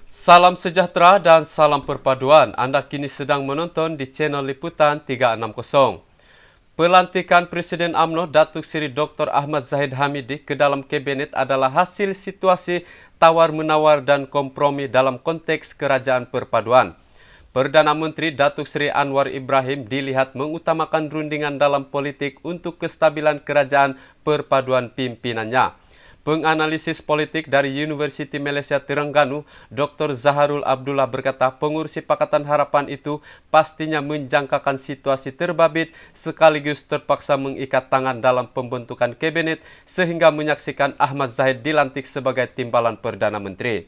Salam sejahtera dan salam perpaduan. Anda kini sedang menonton di channel Liputan 360. Pelantikan Presiden UMNO Datuk Seri Dr. Ahmad Zahid Hamidi ke dalam kabinet adalah hasil situasi tawar-menawar dan kompromi dalam konteks kerajaan perpaduan. Perdana Menteri Datuk Seri Anwar Ibrahim dilihat mengutamakan rundingan dalam politik untuk kestabilan kerajaan perpaduan pimpinannya. Penganalisis politik dari Universiti Malaysia Terengganu, Dr. Zaharul Abdullah berkata pengurusi Pakatan Harapan itu pastinya menjangkakan situasi terbabit sekaligus terpaksa mengikat tangan dalam pembentukan kabinet sehingga menyaksikan Ahmad Zahid dilantik sebagai timbalan Perdana Menteri.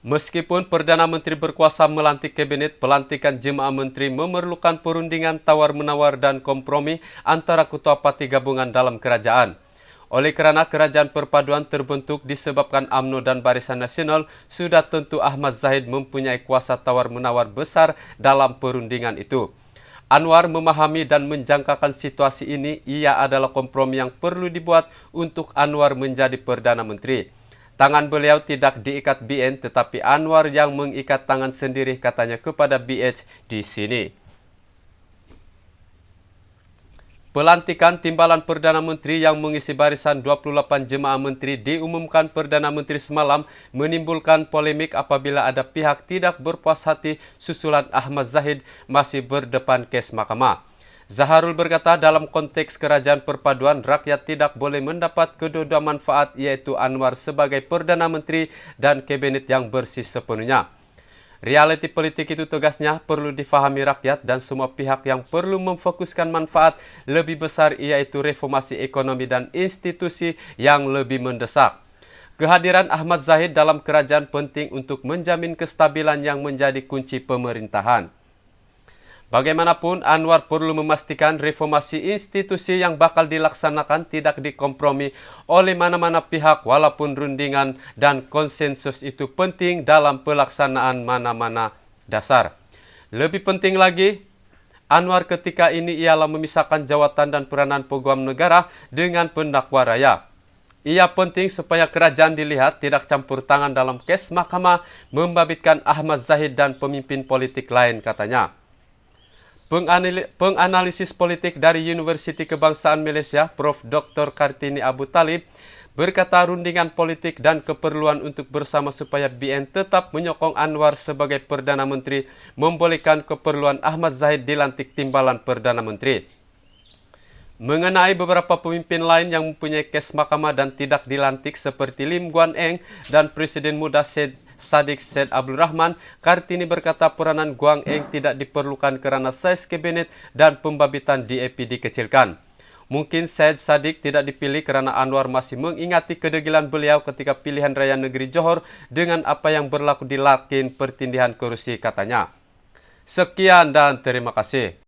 Meskipun Perdana Menteri berkuasa melantik kabinet, pelantikan jemaah menteri memerlukan perundingan tawar-menawar dan kompromi antara ketua parti gabungan dalam kerajaan. Oleh kerana kerajaan perpaduan terbentuk disebabkan UMNO dan Barisan Nasional, sudah tentu Ahmad Zahid mempunyai kuasa tawar-menawar besar dalam perundingan itu. Anwar memahami dan menjangkakan situasi ini, ia adalah kompromi yang perlu dibuat untuk Anwar menjadi Perdana Menteri. Tangan beliau tidak diikat BN, tetapi Anwar yang mengikat tangan sendiri, katanya kepada BH di sini. Pelantikan timbalan Perdana Menteri yang mengisi barisan 28 jemaah menteri diumumkan Perdana Menteri semalam menimbulkan polemik apabila ada pihak tidak berpuas hati susulan Ahmad Zahid masih berdepan kes mahkamah. Zaharul berkata dalam konteks kerajaan perpaduan, rakyat tidak boleh mendapat kedua-dua manfaat iaitu Anwar sebagai Perdana Menteri dan kabinet yang bersih sepenuhnya. Realiti politik itu tegasnya perlu difahami rakyat dan semua pihak yang perlu memfokuskan manfaat lebih besar iaitu reformasi ekonomi dan institusi yang lebih mendesak. Kehadiran Ahmad Zahid dalam kerajaan penting untuk menjamin kestabilan yang menjadi kunci pemerintahan. Bagaimanapun, Anwar perlu memastikan reformasi institusi yang bakal dilaksanakan tidak dikompromi oleh mana-mana pihak walaupun rundingan dan konsensus itu penting dalam pelaksanaan mana-mana dasar. Lebih penting lagi, Anwar ketika ini ialah memisahkan jawatan dan peranan peguam negara dengan pendakwa raya. Ia penting supaya kerajaan dilihat tidak campur tangan dalam kes mahkamah membabitkan Ahmad Zahid dan pemimpin politik lain, katanya. Penganalisis politik dari Universiti Kebangsaan Malaysia, Prof. Dr. Kartini Abu Talib, berkata rundingan politik dan keperluan untuk bersama supaya BN tetap menyokong Anwar sebagai Perdana Menteri membolehkan keperluan Ahmad Zahid dilantik timbalan Perdana Menteri. Mengenai beberapa pemimpin lain yang mempunyai kes mahkamah dan tidak dilantik seperti Lim Guan Eng dan Presiden muda Syed Saddiq Syed Abdul Rahman, Kartini berkata peranan Guan Eng tidak diperlukan kerana saiz kabinet dan pembabitan DAP dikecilkan. Mungkin Syed Saddiq tidak dipilih kerana Anwar masih mengingati kedegilan beliau ketika pilihan raya negeri Johor dengan apa yang berlaku di Larkin pertindihan kerusi, katanya. Sekian dan terima kasih.